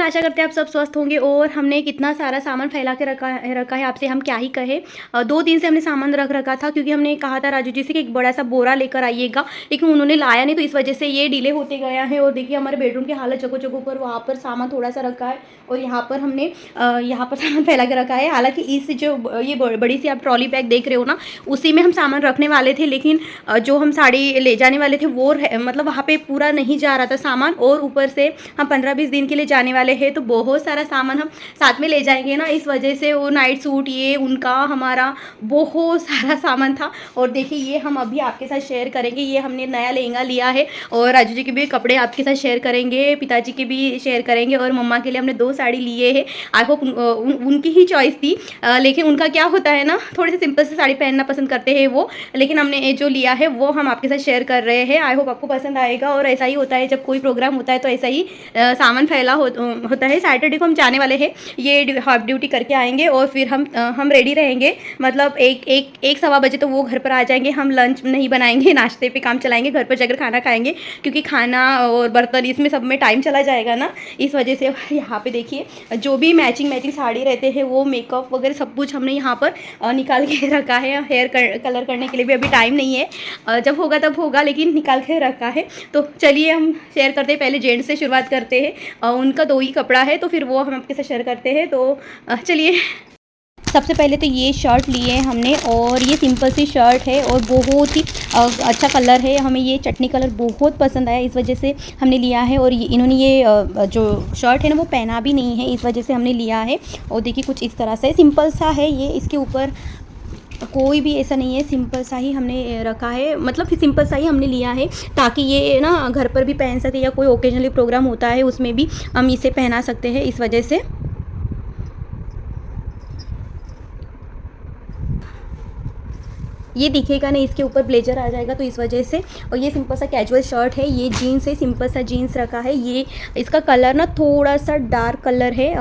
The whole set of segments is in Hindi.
आशा करते हैं आप सब स्वस्थ होंगे। और हमने कितना सारा सामान फैला के रखा है आपसे हम क्या ही कहें। 2 दिन से हमने सामान रख रखा था, क्योंकि हमने कहा था राजू जी से कि एक बड़ा सा बोरा लेकर आइएगा, लेकिन उन्होंने लाया नहीं, तो इस वजह से ये डिले होते गया है। और देखिए हमारे बेडरूम की हालत जगह जगह पर वहाँ पर सामान थोड़ा सा रखा है, और यहाँ पर हमने यहाँ पर सामान फैला के रखा है। हालांकि इस जो ये बड़ी सी आप ट्रॉली बैग देख रहे हो ना, उसी में हम सामान रखने वाले थे, लेकिन जो हम साड़ी ले जाने वाले थे वो मतलब वहाँ पे पूरा नहीं जा रहा था सामान। और ऊपर से हम 15-20 दिन के लिए जाने वाले हैं, तो बहुत सारा सामान हम साथ में ले जाएंगे ना, इस वजह से वो नाइट सूट ये उनका हमारा बहुत सारा सामान था। और देखिए ये हम अभी आपके साथ शेयर करेंगे। ये हमने नया लहंगा लिया है, और राजू जी के भी कपड़े आपके साथ शेयर करेंगे, पिताजी के भी शेयर करेंगे, और मम्मा के लिए हमने 2 साड़ी लिए हैं। आई होप उनकी ही चॉइस थी, लेकिन उनका क्या होता है ना, थोड़ी सी सिंपल सी साड़ी पहनना पसंद करते हैं वो, लेकिन हमने जो लिया है वो हम आपके साथ शेयर कर रहे हैं। आई होप आपको पसंद आएगा। और ऐसा ही होता है, जब कोई प्रोग्राम होता है तो ऐसा ही सामान फैला होता है। सैटरडे को हम जाने वाले हैं, ये हाफ ड्यूटी करके आएंगे, और फिर हम रेडी रहेंगे। मतलब एक सवा बजे तो वो घर पर आ जाएंगे। हम लंच नहीं बनाएंगे, नाश्ते पे काम चलाएंगे, घर पर जाकर खाना खाएंगे, क्योंकि खाना और बर्तन इसमें सब में टाइम चला जाएगा ना, इस वजह से। यहाँ पे देखिए जो भी मैचिंग साड़ी रहते हैं वो मेकअप वगैरह सब कुछ हमने यहाँ पर निकाल के रखा है। हेयर कलर करने के लिए भी अभी टाइम नहीं है, जब होगा तब होगा, लेकिन निकाल के रखा है। तो चलिए हम शेयर करते हैं। पहले जेंट्स से शुरुआत करते हैं, उनका 2 ही कपड़ा है, तो फिर वो हम आपके साथ शेयर करते हैं। तो चलिए, सबसे पहले तो ये शर्ट लिए हैं हमने, और ये सिंपल सी शर्ट है और बहुत ही अच्छा कलर है। हमें ये चटनी कलर बहुत पसंद आया, इस वजह से हमने लिया है। और इन्होंने ये जो शर्ट है ना वो पहना भी नहीं है, इस वजह से हमने लिया है। और देखिए कुछ इस तरह से सिंपल सा है ये, इसके ऊपर कोई भी ऐसा नहीं है, सिंपल सा ही हमने रखा है। मतलब फिर सिंपल सा ही हमने लिया है, ताकि ये ना घर पर भी पहन सके, या कोई ओकेजनली प्रोग्राम होता है उसमें भी हम इसे पहना सकते हैं, इस वजह से। ये दिखेगा नहीं, इसके ऊपर ब्लेजर आ जाएगा, तो इस वजह से। और ये सिंपल सा कैजुअल शर्ट है, ये जीन्स है, सिंपल सा जीन्स रखा है। ये इसका कलर ना थोड़ा सा डार्क कलर है,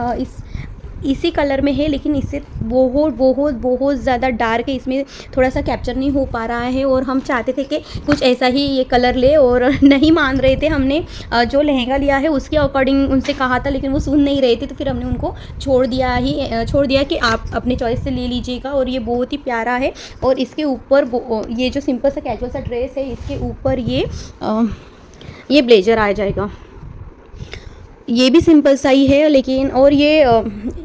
इसी कलर में है, लेकिन इससे बहुत बहुत बहुत ज़्यादा डार्क है, इसमें थोड़ा सा कैप्चर नहीं हो पा रहा है। और हम चाहते थे कि कुछ ऐसा ही ये कलर ले, और नहीं मान रहे थे। हमने जो लहंगा लिया है उसके अकॉर्डिंग उनसे कहा था, लेकिन वो सुन नहीं रहे थे, तो फिर हमने उनको छोड़ दिया कि आप अपने चॉइस से ले लीजिएगा। और ये बहुत ही प्यारा है। और इसके ऊपर ये जो सिंपल सा कैजुअल सा ड्रेस है, इसके ऊपर ये ब्लेजर आ जाएगा। ये भी सिंपल सा ही है, लेकिन और ये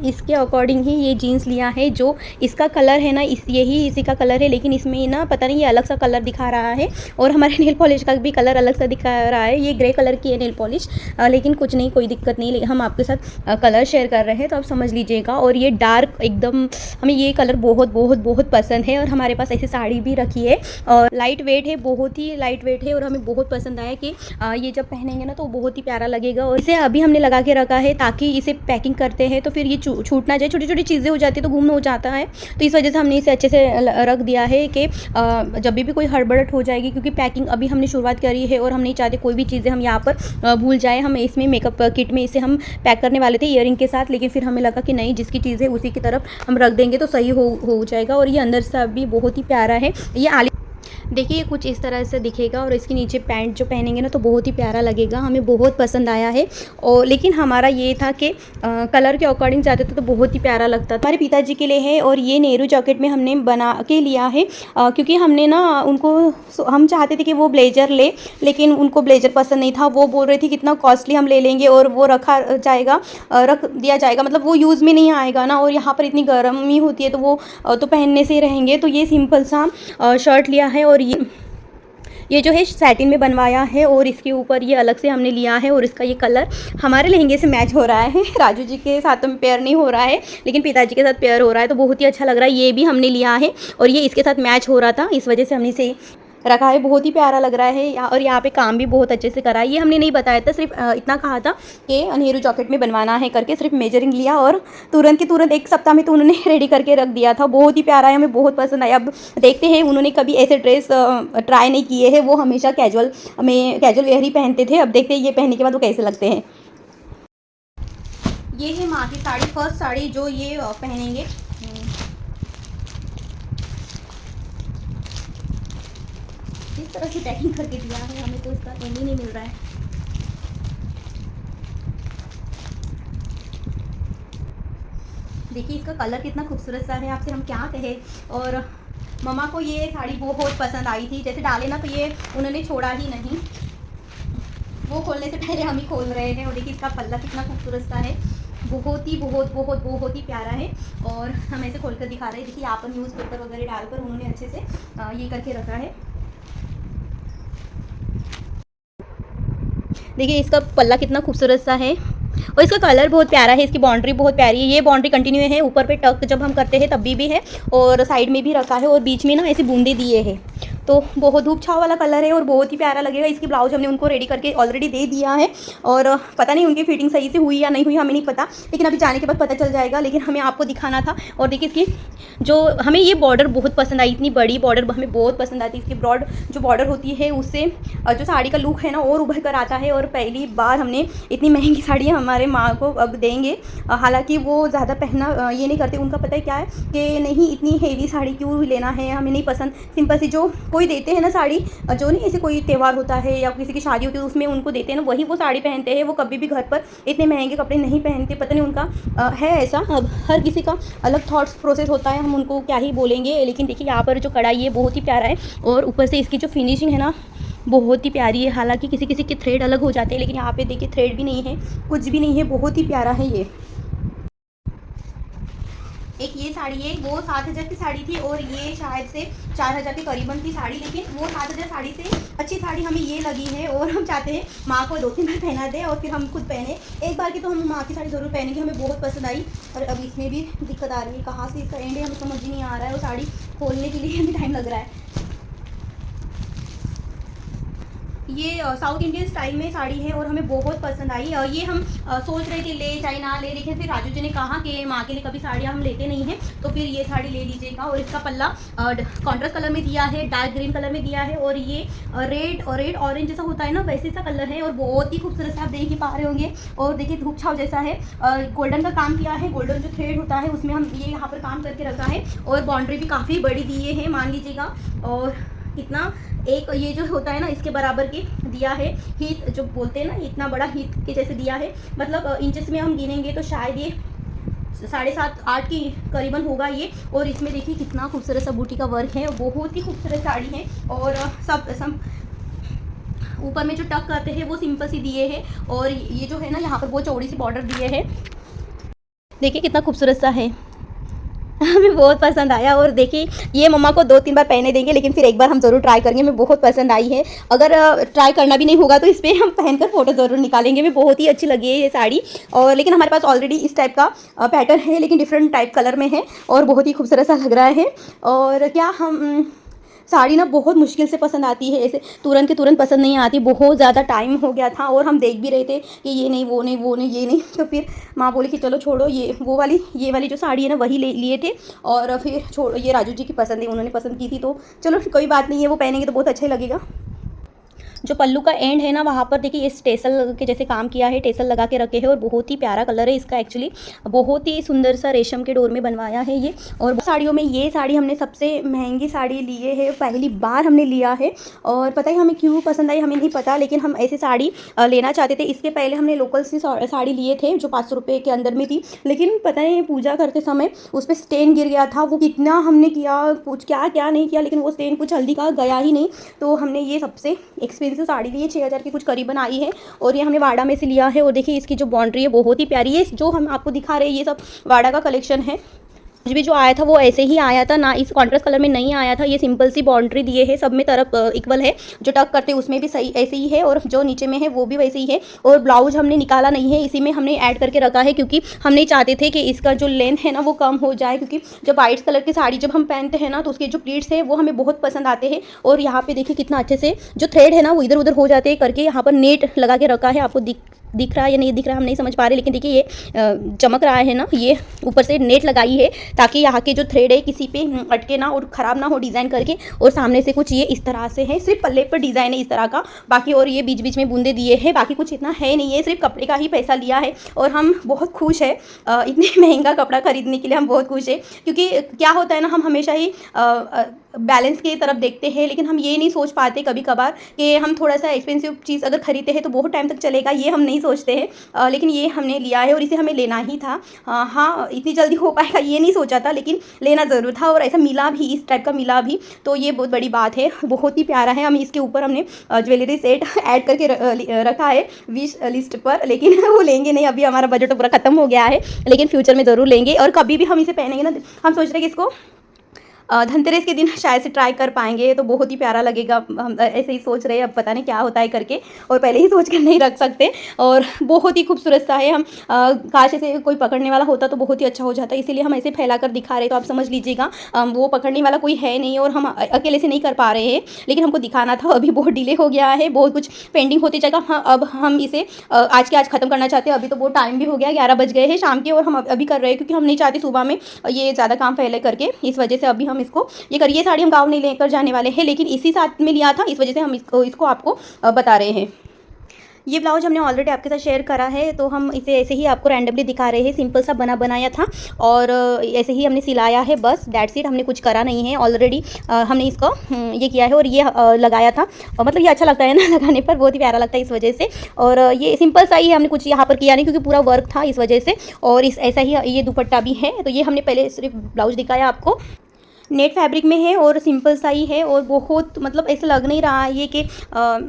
इसके अकॉर्डिंग ही ये जीन्स लिया है। जो इसका कलर है ना, यही इसी का कलर है, लेकिन इसमें ना पता नहीं ये अलग सा कलर दिखा रहा है। और हमारे नेल पॉलिश का भी कलर अलग सा दिखा रहा है, ये ग्रे कलर की है नेल पॉलिश, लेकिन कुछ नहीं, कोई दिक्कत नहीं, हम आपके साथ कलर शेयर कर रहे हैं, तो आप समझ लीजिएगा। और ये डार्क एकदम, हमें ये कलर बहुत बहुत बहुत पसंद है, और हमारे पास ऐसी साड़ी भी रखी है, और लाइट वेट है, बहुत ही लाइट वेट है, और हमें बहुत पसंद आया कि ये जब पहनेंगे ना तो बहुत ही प्यारा लगेगा। और इसे अभी हमने लगा के रखा है, ताकि इसे पैकिंग करते हैं तो फिर ये छूट ना जाए। छोटी छोटी चीज़ें हो जाती है तो गुम हो जाता है, तो इस वजह से हमने इसे अच्छे से रख दिया है कि जब भी कोई हड़बड़ाहट हो जाएगी, क्योंकि पैकिंग अभी हमने शुरुआत करी है, और हम नहीं चाहते कोई भी चीज़ें हम यहाँ पर भूल जाए। हम इसमें मेकअप किट में इसे हम पैक करने वाले थे ईयरिंग के साथ, लेकिन फिर हमें लगा कि नहीं, जिसकी चीज़ है उसी की तरफ हम रख देंगे तो सही हो जाएगा। और ये अंदर से भी बहुत ही प्यारा है। ये देखिए कुछ इस तरह से दिखेगा, और इसके नीचे पैंट जो पहनेंगे ना तो बहुत ही प्यारा लगेगा, हमें बहुत पसंद आया है। और लेकिन हमारा ये था कि कलर के अकॉर्डिंग जाते थे तो बहुत ही प्यारा लगता था। हमारे पिताजी के लिए है, और ये नेहरू जैकेट में हमने बना के लिया है, क्योंकि हमने ना हम चाहते थे कि वो ब्लेजर ले, लेकिन उनको ब्लेजर पसंद नहीं था। वो बोल रहे थे कितना कॉस्टली हम ले लेंगे और वो रख दिया जाएगा, मतलब वो यूज़ में नहीं आएगा ना, और यहाँ पर इतनी गर्मी होती है तो वो तो पहनने से ही रहेंगे। तो ये सिंपल सा शर्ट लिया है, और ये जो है सैटिन में बनवाया है, और इसके ऊपर ये अलग से हमने लिया है, और इसका ये कलर हमारे लहंगे से मैच हो रहा है। राजू जी के साथ तो पेयर नहीं हो रहा है, लेकिन पिताजी के साथ पेयर हो रहा है, तो बहुत ही अच्छा लग रहा है। ये भी हमने लिया है, और ये इसके साथ मैच हो रहा था, इस वजह से हमने इसे रखा है। बहुत ही प्यारा लग रहा है, और यहाँ पे काम भी बहुत अच्छे से करा है। ये हमने नहीं बताया था, सिर्फ इतना कहा था कि नेहरू जैकेट में बनवाना है करके, सिर्फ मेजरिंग लिया, और तुरंत के तुरंत 1 सप्ताह में तो उन्होंने रेडी करके रख दिया था। बहुत ही प्यारा है, हमें बहुत पसंद आया। अब देखते हैं, उन्होंने कभी ऐसे ड्रेस ट्राई नहीं किए हैं, वो हमेशा कैजुअल वेयर ही पहनते थे। अब देखते हैं ये पहनने के बाद वो कैसे लगते हैं। ये है माँ की साड़ी, फर्स्ट साड़ी जो ये पहनेंगे। इस तरह से पैकिंग करके दिया है हमें, तो इसका एंड ही नहीं मिल रहा है। देखिए इसका कलर कितना खूबसूरत सा है, आपसे हम क्या कहें। और मम्मा को ये साड़ी बहुत पसंद आई थी, जैसे डाले ना तो ये उन्होंने छोड़ा ही नहीं, वो खोलने से पहले हम ही खोल रहे हैं। और देखिए इसका पल्ला कितना खूबसूरत सा है, बहुत ही प्यारा है। और हम ऐसे खोल कर दिखा रहे हैं। देखिए यहाँ पर न्यूज़पेपर वगैरह डालकर उन्होंने अच्छे से ये करके रखा है। देखिए इसका पल्ला कितना खूबसूरत सा है और इसका कलर बहुत प्यारा है, इसकी बाउंड्री बहुत प्यारी है। ये बाउंड्री कंटिन्यू है, ऊपर पे टक जब हम करते हैं तब भी है और साइड में भी रखा है और बीच में ना ऐसे बूंदे दिए हैं। तो बहुत धूप छाव वाला कलर है और बहुत ही प्यारा लगेगा। इसकी ब्लाउज हमने उनको रेडी करके ऑलरेडी दे दिया है और पता नहीं उनकी फिटिंग सही से हुई या नहीं हुई, हमें नहीं पता, लेकिन अभी जाने के बाद पता चल जाएगा। लेकिन हमें आपको दिखाना था। और देखिए इसकी जो हमें ये बॉर्डर बहुत पसंद आई, इतनी बड़ी बॉर्डर हमें बहुत पसंद आती है। इसकी ब्रॉड जो बॉर्डर होती है उससे जो साड़ी का लुक है ना और उभर कर आता है। और पहली बार हमने इतनी महंगी साड़ी हमारे माँ को अब देंगे। हालांकि वो ज़्यादा पहनना ये नहीं करते, उनका पता है क्या है कि नहीं इतनी हेवी साड़ी क्यों लेना है, हमें नहीं पसंद। सिंपल सी जो कोई देते हैं ना साड़ी, जो नहीं ऐसे कोई त्यौहार होता है या किसी की शादी होती है उसमें उनको देते हैं ना, वही वो साड़ी पहनते हैं। वो कभी भी घर पर इतने महंगे कपड़े नहीं पहनते, पता नहीं उनका है ऐसा। अब हर किसी का अलग थॉट्स प्रोसेस होता है, हम उनको क्या ही बोलेंगे। लेकिन देखिए यहाँ पर जो कढ़ाई है बहुत ही प्यारा है और ऊपर से इसकी जो फिनिशिंग है ना बहुत ही प्यारी है। हालांकि किसी किसी के थ्रेड अलग हो जाते हैं, लेकिन यहाँ पे देखिए थ्रेड भी नहीं है, कुछ भी नहीं है, बहुत ही प्यारा है ये। एक ये साड़ी है, वो 7,000 की साड़ी थी और ये शायद से 4,000 के करीबन की साड़ी, लेकिन वो 7,000 साड़ी से अच्छी साड़ी हमें ये लगी है। और हम चाहते हैं माँ को 2-3 बार पहना दें और फिर हम खुद पहने। एक बार की तो हम माँ की साड़ी ज़रूर पहनेंगे, हमें बहुत पसंद आई। और अब इसमें भी दिक्कत आ रही है, कहाँ से इसका एंड है हमें समझ ही नहीं आ रहा है और साड़ी खोलने के लिए भी टाइम लग रहा है। ये साउथ इंडियन स्टाइल में साड़ी है और हमें बहुत पसंद आई। ये हम सोच रहे थे ले चाहे ना ले, लेकिन फिर राजू जी ने कहा कि माँ के लिए कभी साड़ियाँ हम लेते नहीं हैं, तो फिर ये साड़ी ले लीजिएगा। और इसका पल्ला कॉन्ट्रास्ट कलर में दिया है, डार्क ग्रीन कलर में दिया है और ये रेड ऑरेंज जैसा होता है ना वैसे सा कलर है और बहुत ही खूबसूरत से आप देख ही पा रहे होंगे। और देखिए धूप छाव जैसा है, गोल्डन का काम किया है, गोल्डन जो थ्रेड होता है उसमें हम ये यहाँ पर काम करके रखा है। और बाउंड्री भी काफ़ी बड़ी दिए है, मान लीजिएगा। और इतना एक ये जो होता है ना इसके बराबर की दिया है, हीथ जो बोलते हैं ना, इतना बड़ा हीथ के जैसे दिया है। मतलब इंचेस में हम गिनेंगे तो शायद ये 7.5-8 की करीबन होगा ये। और इसमें देखिए कितना खूबसूरत सा बूटी का वर्क है, बहुत ही खूबसूरत साड़ी है। और सब ऊपर में जो टक करते हैं वो सिंपल सी दिए हैं और ये जो है ना यहाँ पर वो चौड़ी सी बॉर्डर दिए है। देखिए कितना खूबसूरत सा है, हमें बहुत पसंद आया। और देखिए ये मम्मा को 2-3 बार पहने देंगे, लेकिन फिर एक बार हम ज़रूर ट्राई करेंगे। हमें बहुत पसंद आई है। अगर ट्राई करना भी नहीं होगा तो इस पर हम पहनकर फ़ोटो ज़रूर निकालेंगे। हमें बहुत ही अच्छी लगी है ये साड़ी। और लेकिन हमारे पास ऑलरेडी इस टाइप का पैटर्न है, लेकिन डिफरेंट टाइप कलर में है और बहुत ही खूबसूरत सा लग रहा है। और क्या हम साड़ी ना बहुत मुश्किल से पसंद आती है, ऐसे तुरंत के तुरंत पसंद नहीं आती। बहुत ज़्यादा टाइम हो गया था और हम देख भी रहे थे कि ये नहीं वो नहीं वो नहीं ये नहीं, तो फिर माँ बोली कि चलो छोड़ो, ये वाली जो साड़ी है ना वही लिए थे। और फिर छोड़ो, ये राजू जी की पसंद है, उन्होंने पसंद की थी, तो चलो कोई बात नहीं है, वो पहनेंगे तो बहुत अच्छा ही लगेगा। जो पल्लू का एंड है ना वहाँ पर देखिए इस टेसल के जैसे काम किया है, टेसल लगा के रखे हैं और बहुत ही प्यारा कलर है इसका। एक्चुअली बहुत ही सुंदर सा रेशम के डोर में बनवाया है ये। और साड़ियों में ये साड़ी हमने सबसे महंगी साड़ी लिए है, पहली बार हमने लिया है। और पता ही हमें क्यों पसंद आई हमें नहीं पता, लेकिन हम ऐसी साड़ी लेना चाहते थे। इसके पहले हमने लोकल सी साड़ी लिए थे जो 500 रुपये के अंदर में थी, लेकिन पता नहीं पूजा करते समय उस पर स्टेन गिर गया था। वो कितना हमने किया, कुछ क्या नहीं किया, लेकिन वो स्टेन कुछ हल्दी का गया ही नहीं। तो हमने ये सबसे एक्सपेंसिव साड़ी ली है, 6,000 की कुछ करीबन आई है और ये हमने वाड़ा में से लिया है। और देखिए इसकी जो बाउंड्री है बहुत ही प्यारी है। जो हम आपको दिखा रहे हैं ये सब वाड़ा का कलेक्शन है। कुछ भी जो आया था वो ऐसे ही आया था, ना इस कॉन्ट्रास्ट कलर में नहीं आया था। ये सिंपल सी बाउंड्री दिए है, सब में तरफ इक्वल है। जो टक करते उसमें भी सही ऐसे ही है और जो नीचे में है वो भी वैसे ही है। और ब्लाउज हमने निकाला नहीं है, इसी में हमने ऐड करके रखा है, क्योंकि हम नहीं चाहते थे कि इसका जो लेंथ है ना वो कम हो जाए। क्योंकि जब वाइट कलर की साड़ी जब हम पहनते हैं ना तो उसके जो प्लीट्स है वो हमें बहुत पसंद आते हैं। और यहाँ पे देखिए कितना अच्छे से जो थ्रेड है ना वो इधर उधर हो जाते हैं करके यहाँ पर नेट लगा के रखा है। आपको दिख रहा है या नहीं दिख रहा है हम नहीं समझ पा रहे, लेकिन देखिए ये चमक रहा है ना, ये ऊपर से नेट लगाई है ताकि यहाँ के जो थ्रेड है किसी पे अटके ना और ख़राब ना हो डिज़ाइन करके। और सामने से कुछ ये इस तरह से है, सिर्फ पल्ले पर डिज़ाइन है इस तरह का, बाकी और ये बीच बीच में बूंदे दिए हैं, बाकी कुछ इतना है नहीं है, सिर्फ कपड़े का ही पैसा लिया है। और हम बहुत खुश है, इतने महंगा कपड़ा खरीदने के लिए हम बहुत खुश है। क्योंकि क्या होता है ना, हम हमेशा ही बैलेंस की तरफ देखते हैं, लेकिन हम ये नहीं सोच पाते कभी कभार कि हम थोड़ा सा एक्सपेंसिव चीज़ अगर खरीदते हैं तो बहुत टाइम तक चलेगा, ये हम नहीं सोचते हैं। लेकिन ये हमने लिया है और इसे हमें लेना ही था। हाँ, इतनी जल्दी हो पाएगा ये नहीं सोचा था, लेकिन लेना ज़रूर था और ऐसा मिला भी, इस टाइप का मिला भी, तो ये बहुत बड़ी बात है। बहुत ही प्यारा है। हम इसके ऊपर हमने ज्वेलरी सेट ऐड करके रखा है विश लिस्ट पर, लेकिन वो लेंगे नहीं, अभी हमारा बजट पूरा ख़त्म हो गया है, लेकिन फ्यूचर में ज़रूर लेंगे। और कभी भी हम इसे पहनेंगे ना, हम सोच रहे हैं कि इसको धनतेरस के दिन शायद से ट्राई कर पाएंगे, तो बहुत ही प्यारा लगेगा। हम ऐसे ही सोच रहे हैं, अब पता नहीं क्या होता है करके, और पहले ही सोच कर नहीं रख सकते। और बहुत ही खूबसूरत सा है। हम काश ऐसे कोई पकड़ने वाला होता तो बहुत ही अच्छा हो जाता, इसीलिए हम ऐसे फैला कर दिखा रहे हैं, तो आप समझ लीजिएगा वो पकड़ने वाला कोई है नहीं और हम अकेले से नहीं कर पा रहे हैं, लेकिन हमको दिखाना था। अभी बहुत डिले हो गया है, बहुत कुछ पेंडिंग होती जाएगा। हाँ, अब हम इसे आज के आज ख़त्म करना चाहते हैं। अभी तो बहुत टाइम भी हो गया, 11 बज गए हैं शाम के, और हम अभी कर रहे हैं क्योंकि हम नहीं चाहते सुबह में ये ज़्यादा काम फैले करके। इस वजह से अभी हम इसको ये करिए। साड़ी हम गाँव नहीं लेकर जाने वाले हैं, लेकिन इसी साथ में लिया था, इस वजह से हम इसको आपको बता रहे हैं। ये ब्लाउज हमने ऑलरेडी आपके साथ शेयर करा है, तो हम इसे ऐसे ही आपको रैंडमली दिखा रहे हैं। सिंपल सा बनाया था और ऐसे ही हमने सिलाया है, बस दैट्स इट। हमने कुछ करा नहीं है, ऑलरेडी हमने इसको ये किया है और ये लगाया था। और मतलब ये अच्छा लगता है ना लगाने पर, बहुत ही प्यारा लगता है इस वजह से। और ये सिंपल सा ही, हमने कुछ यहाँ पर किया नहीं क्योंकि पूरा वर्क था इस वजह से। और इस ऐसा ही ये दुपट्टा भी है। तो ये हमने पहले सिर्फ ब्लाउज दिखाया आपको, नेट फैब्रिक में है और सिंपल सा ही है। और बहुत मतलब ऐसा लग नहीं रहा है ये कि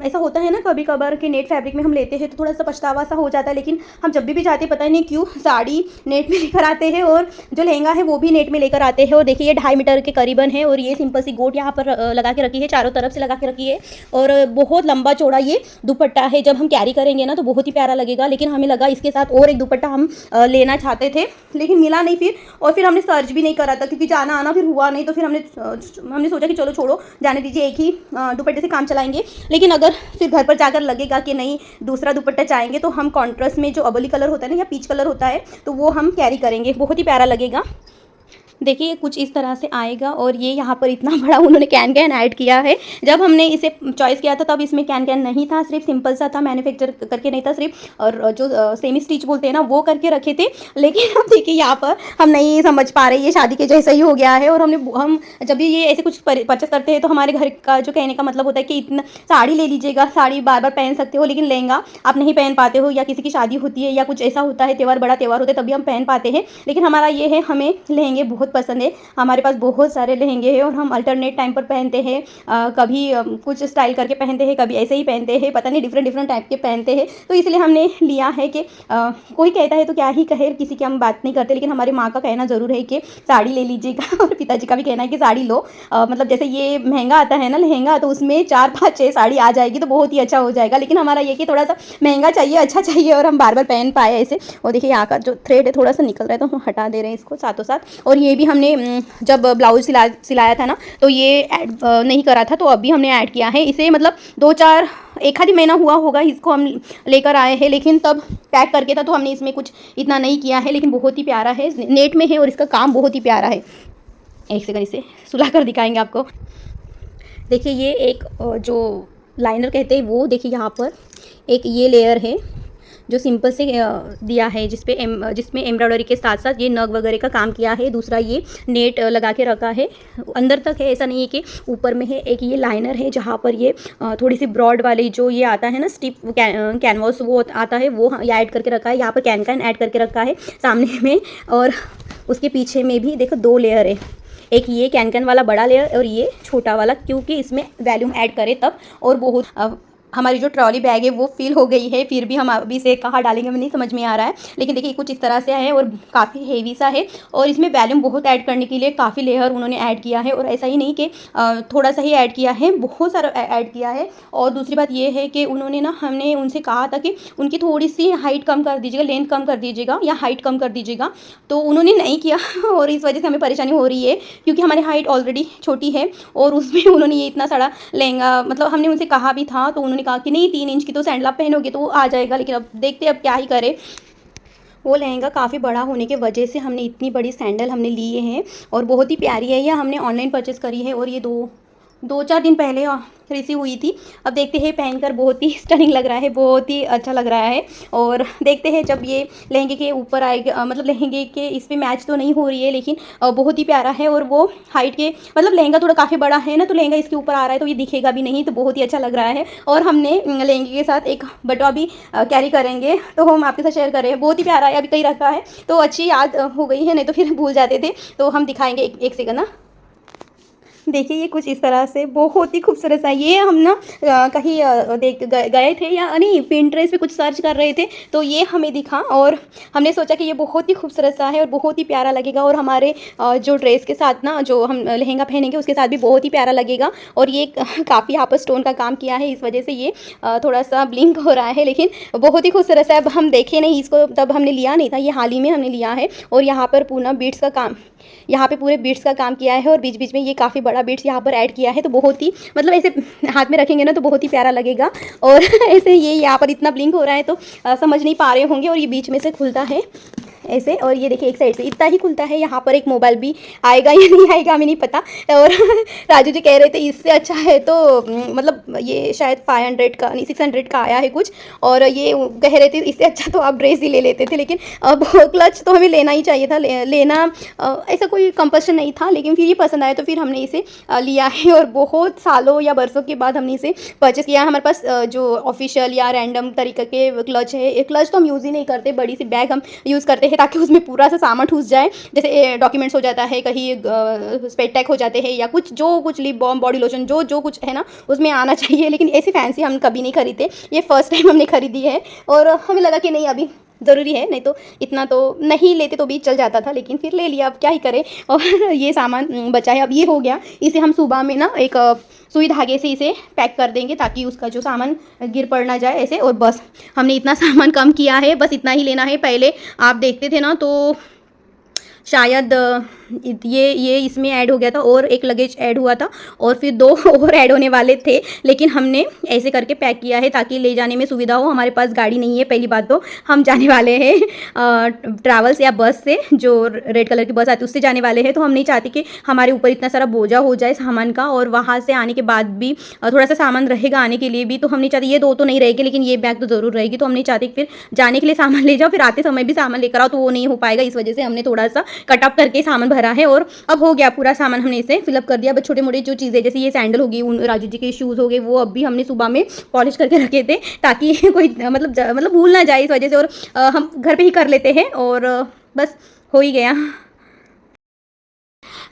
ऐसा होता है ना कभी कभार कि नेट फैब्रिक में हम लेते हैं तो थोड़ा सा पछतावा सा हो जाता है, लेकिन हम जब भी जाते पता नहीं क्यों साड़ी नेट में लेकर आते हैं और जो लहंगा है वो भी नेट में लेकर आते हैं। और देखिए ये 2.5 मीटर के करीबन है और ये सिंपल सी गोट यहाँ पर लगा के रखी है, चारों तरफ से लगा के रखी है। और बहुत लंबा चौड़ा ये दुपट्टा है, जब हम कैरी करेंगे ना तो बहुत ही प्यारा लगेगा। लेकिन हमें लगा इसके साथ और एक दुपट्टा हम लेना चाहते थे, लेकिन मिला नहीं फिर। और फिर हमने सर्च भी नहीं करा था क्योंकि जाना आना फिर हुआ नहीं, तो फिर हमने सोचा कि चलो छोड़ो, जाने दीजिए, एक ही दुपट्टे से काम चलाएंगे। लेकिन अगर फिर घर पर जाकर लगेगा कि नहीं दूसरा दुपट्टा चाहेंगे, तो हम कॉन्ट्रास्ट में जो अबली कलर होता है ना या पीच कलर होता है, तो वो हम कैरी करेंगे, बहुत ही प्यारा लगेगा। देखिए कुछ इस तरह से आएगा। और ये यहाँ पर इतना बड़ा उन्होंने कैन ऐड किया है। जब हमने इसे चॉइस किया था तब इसमें कैन नहीं था, सिर्फ सिंपल सा था, मैन्युफैक्चर करके नहीं था सिर्फ, और जो सेमी स्टिच बोलते हैं ना वो करके रखे थे। लेकिन अब देखिए यहाँ पर हम नहीं समझ पा रहे, ये शादी के जैसा ही हो गया है। और हम जब भी ये ऐसे कुछ परचेस करते हैं तो हमारे घर का जो कहने का मतलब होता है कि इतना साड़ी ले लीजिएगा, साड़ी बार बार पहन सकते हो, लेकिन लहंगा आप नहीं पहन पाते हो, या किसी की शादी होती है या कुछ ऐसा होता है, त्यौहार बड़ा त्यौहार होता है तभी हम पहन पाते हैं। लेकिन हमारा ये है, हमें लहंगे बहुत पसंद है, हमारे पास बहुत सारे लहंगे हैं और हम अल्टरनेट टाइम पर पहनते हैं। कभी कुछ स्टाइल करके पहनते हैं, कभी ऐसे ही पहनते हैं, पता नहीं डिफरेंट टाइप के पहनते हैं। तो इसलिए हमने लिया है कि कोई कहता है तो क्या ही कहे, किसी की हम बात नहीं करते, लेकिन हमारी माँ का कहना ज़रूर है कि साड़ी ले लीजिएगा और पिताजी का भी कहना है कि साड़ी लो। मतलब जैसे ये महंगा आता है ना लहंगा, तो उसमें 4 5 6 साड़ी आ जाएगी तो बहुत ही अच्छा हो जाएगा। लेकिन हमारा ये कि थोड़ा सा महंगा चाहिए, अच्छा चाहिए और हम बार बार पहन पाए ऐसे। और देखिए यहाँ का जो थ्रेड है थोड़ा सा निकल रहा है, तो हम हटा दे रहे हैं इसको साथों साथ। और ये भी हमने जब ब्लाउज सिलाया था ना तो ये ऐड नहीं करा था, तो अभी हमने ऐड किया है इसे। मतलब 2-4 एक आधी महीना हुआ होगा इसको हम लेकर आए हैं, लेकिन तब पैक करके था तो हमने इसमें कुछ इतना नहीं किया है। लेकिन बहुत ही प्यारा है, नेट में है और इसका काम बहुत ही प्यारा है। एक सेकंड इसे सुला कर दिखाएंगे आपको। देखिए ये एक जो लाइनर कहते हैं वो, देखिए यहाँ पर एक ये लेयर है जो सिंपल से दिया है, जिसमें एम्ब्रॉयडरी के साथ साथ ये नग वगैरह का काम किया है। दूसरा ये नेट लगा के रखा है, अंदर तक है, ऐसा नहीं है कि ऊपर में है। एक ये लाइनर है जहाँ पर ये थोड़ी सी ब्रॉड वाली जो ये आता है ना स्टिप कैनवास वो आता है, वो ये ऐड करके रखा है। यहाँ पर कैन ऐड करके रखा है सामने में, और उसके पीछे में भी देखो 2 लेयर है, एक ये कैन वाला बड़ा लेयर और ये छोटा वाला, क्योंकि इसमें वॉल्यूम ऐड करे तब। और बहुत हमारी जो ट्रॉली बैग है वो फिल हो गई है, फिर भी हम अभी से कहाँ डालेंगे हमें नहीं समझ में आ रहा है। लेकिन देखिए कुछ इस तरह से है और काफ़ी हेवी सा है, और इसमें वॉल्यूम बहुत ऐड करने के लिए काफ़ी लेयर उन्होंने ऐड किया है। और ऐसा ही नहीं कि थोड़ा सा ही ऐड किया है, बहुत सारा ऐड किया है। और दूसरी बात ये है कि उन्होंने ना, हमने उनसे कहा था कि उनकी थोड़ी सी हाइट कम कर दीजिएगा, लेंथ कम कर दीजिएगा या हाइट कम कर दीजिएगा, तो उन्होंने नहीं किया और इस वजह से हमें परेशानी हो रही है, क्योंकि हमारी हाइट ऑलरेडी छोटी है। और उसमें उन्होंने ये इतना सारा लहंगा, मतलब हमने उनसे कहा भी था तो उन्होंने कहा कि नहीं 3 इंच की तो सैंडल आप पहनोगे तो वो आ जाएगा। लेकिन अब देखते अब क्या ही करें, वो लहंगा काफ़ी बड़ा होने के वजह से हमने इतनी बड़ी सैंडल हमने लिए हैं। और बहुत ही प्यारी है, यह हमने ऑनलाइन परचेस करी है। और ये 2 2-4 दिन पहले रिसीव हुई थी। अब देखते हैं पहनकर, बहुत ही स्टनिंग लग रहा है, बहुत ही अच्छा लग रहा है। और देखते हैं जब ये लहंगे के ऊपर आएगा, मतलब लहंगे के इस पे मैच तो नहीं हो रही है, लेकिन बहुत ही प्यारा है। और वो हाइट के, मतलब लहंगा थोड़ा काफ़ी बड़ा है ना, तो लहंगा इसके ऊपर आ रहा है तो ये दिखेगा भी नहीं, तो बहुत ही अच्छा लग रहा है। और हमने लहंगे के साथ एक बटुआ भी कैरी करेंगे, तो हम आपके साथ शेयर कर रहे हैं। बहुत ही प्यारा है, अभी कहीं रखा है तो अच्छी याद हो गई है, नहीं तो फिर भूल जाते थे। तो हम दिखाएंगे, एक सेकंड ना। देखिए ये कुछ इस तरह से बहुत ही खूबसूरत सा, ये हम ना कहीं देख गए थे, या नहीं पिंटरेस्ट पे कुछ सर्च कर रहे थे तो ये हमें दिखा, और हमने सोचा कि ये बहुत ही खूबसूरत सा है और बहुत ही प्यारा लगेगा, और हमारे जो ड्रेस के साथ ना, जो हम लहंगा पहनेंगे उसके साथ भी बहुत ही प्यारा लगेगा। और ये काफ़ी यहाँ पर स्टोन का काम किया है, इस वजह से ये थोड़ा सा ब्लिंक हो रहा है, लेकिन बहुत ही खूबसूरत सा है। अब हम देखे नहीं इसको, तब हमने लिया नहीं था, ये हाल ही में हमने लिया है। और यहाँ पर पूरा बीट्स का काम, यहाँ पे पूरे बीट्स का काम किया है, और बीच बीच में ये काफ़ी बड़ा बीट्स यहाँ पर ऐड किया है, तो बहुत ही, मतलब ऐसे हाथ में रखेंगे ना तो बहुत ही प्यारा लगेगा। और ऐसे ये यहाँ पर इतना ब्लिंक हो रहा है तो समझ नहीं पा रहे होंगे, और ये बीच में से खुलता है ऐसे, और ये देखिए एक साइड से इतना ही खुलता है। यहाँ पर एक मोबाइल भी आएगा या नहीं आएगा हमें नहीं पता। और राजू जी कह रहे थे इससे अच्छा है तो मतलब ये शायद 500 का नहीं 600 का आया है कुछ, और ये कह रहे थे इससे अच्छा तो आप ड्रेस ही ले लेते थे। लेकिन अब क्लच तो हमें लेना ही चाहिए था, लेना ऐसा कोई कंपल्शन नहीं था, लेकिन फिर ये पसंद आया तो फिर हमने इसे लिया है। और बहुत सालों या बरसों के बाद हमने इसे परचेस किया है। हमारे पास जो ऑफिशियल या रैंडम तरीके के क्लच है, एक क्लच तो हम यूज़ ही नहीं करते, बड़ी सी बैग हम यूज़ करते हैं ताकि उसमें पूरा सा सामान ठूस जाए, जैसे डॉक्यूमेंट्स हो जाता है, कहीं स्पेट टैग हो जाते हैं, या कुछ लिप बाम, बॉडी लोशन, जो कुछ है ना उसमें आना चाहिए। लेकिन ऐसी फैंसी हम कभी नहीं खरीदते, ये फर्स्ट टाइम हमने खरीदी है, और हमें लगा कि नहीं अभी ज़रूरी है, नहीं तो इतना तो नहीं लेते तो भी चल जाता था, लेकिन फिर ले लिया, अब क्या ही करें। और ये सामान बचा है, अब ये हो गया, इसे हम सुबह में ना एक सुई धागे से इसे पैक कर देंगे ताकि उसका जो सामान गिर पड़ ना जाए ऐसे। और बस हमने इतना सामान कम किया है, बस इतना ही लेना है। पहले आप देखते थे ना तो शायद ये इसमें ऐड हो गया था, और एक लगेज ऐड हुआ था, और फिर 2 और ऐड होने वाले थे, लेकिन हमने ऐसे करके पैक किया है ताकि ले जाने में सुविधा हो। हमारे पास गाड़ी नहीं है, पहली बात तो हम जाने वाले हैं ट्रैवल्स या बस से, जो रेड कलर की बस आती है उससे जाने वाले हैं, तो हम नहीं चाहते कि हमारे ऊपर इतना सारा बोझा हो जाए सामान का, और वहाँ से आने के बाद भी थोड़ा सा सामान रहेगा आने के लिए भी, तो हम नहीं चाहते। ये 2 तो नहीं रहेगी, लेकिन ये बैग तो ज़रूर रहेगी, तो हम नहीं चाहते कि फिर जाने के लिए सामान ले जाओ, फिर आते समय भी सामान लेकर आओ, तो वो नहीं हो पाएगा। इस वजह से हमने थोड़ा सा कट अप करके सामान भरा है, और अब हो गया पूरा सामान, हमने इसे फिलअप कर दिया। बस छोटे मोटे जो चीज़ें, जैसे ये सैंडल होगी, उन राजू जी के शूज़ हो गए, वो अभी हमने सुबह में पॉलिश करके रखे थे ताकि कोई मतलब भूल ना जाए इस वजह से, और हम घर पे ही कर लेते हैं, और बस हो ही गया।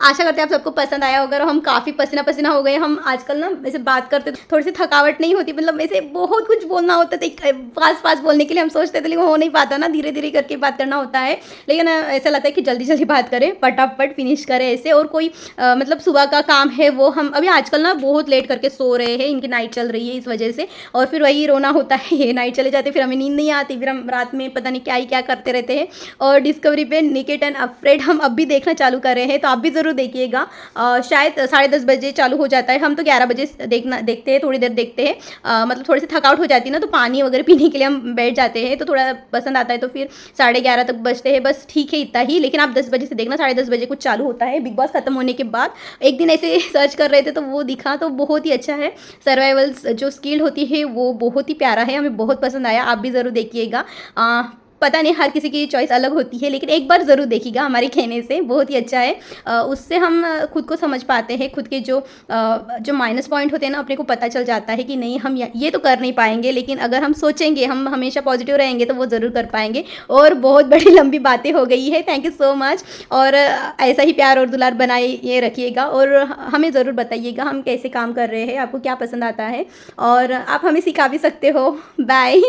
आशा करते हैं आप सबको पसंद आया होगा, और हम काफ़ी पसीना पसीना हो गए। हम आजकल ना ऐसे बात करते थोड़ी सी थकावट नहीं होती, मतलब ऐसे बहुत कुछ बोलना होता था, पास बोलने के लिए हम सोचते थे, लेकिन हो नहीं पाता ना, धीरे धीरे करके बात करना होता है। लेकिन ऐसा लगता है कि जल्दी जल्दी बात करें, फटाफट फिनिश करें ऐसे। और कोई मतलब सुबह का काम है वो हम अभी आजकल ना बहुत लेट करके सो रहे हैं, इनकी नाइट चल रही है इस वजह से, और फिर वही रोना होता है, ये नाइट चले जाते, फिर हमें नींद नहीं आती, फिर हम रात में पता नहीं क्या ही क्या करते रहते हैं। और डिस्कवरी पे नेकेड एंड अफ्रेड हम अब भी देखना चालू कर रहे हैं, तो आप भी ज़रूर देखिएगा। शायद 10:30 बजे चालू हो जाता है, हम तो 11 बजे देखते हैं, थोड़ी देर देखते हैं। मतलब थोड़ी सी थकावट हो जाती है ना, तो पानी वगैरह पीने के लिए हम बैठ जाते हैं, तो थोड़ा पसंद आता है, तो फिर 11:30 तक बजते हैं, बस ठीक है इतना ही। लेकिन आप 10 बजे से देखना, 10:30 बजे कुछ चालू होता है बिग बॉस खत्म होने के बाद। एक दिन ऐसे सर्च कर रहे थे तो वो दिखा, तो बहुत ही अच्छा है। सर्वाइवल जो स्किल होती है वो बहुत ही प्यारा है, हमें बहुत पसंद आया, आप भी ज़रूर देखिएगा। पता नहीं हर किसी की चॉइस अलग होती है, लेकिन एक बार ज़रूर देखिएगा, हमारे कहने से बहुत ही अच्छा है। उससे हम खुद को समझ पाते हैं, खुद के जो माइनस पॉइंट होते हैं ना, अपने को पता चल जाता है कि नहीं हम ये तो कर नहीं पाएंगे, लेकिन अगर हम सोचेंगे, हम हमेशा पॉजिटिव रहेंगे तो वो ज़रूर कर पाएंगे। और बहुत बड़ी लंबी बातें हो गई है, थैंक यू सो मच। और ऐसा ही प्यार और दुलार बनाए ये रखिएगा, और हमें ज़रूर बताइएगा हम कैसे काम कर रहे हैं, आपको क्या पसंद आता है, और आप हमें सिखा भी सकते हो। बाय।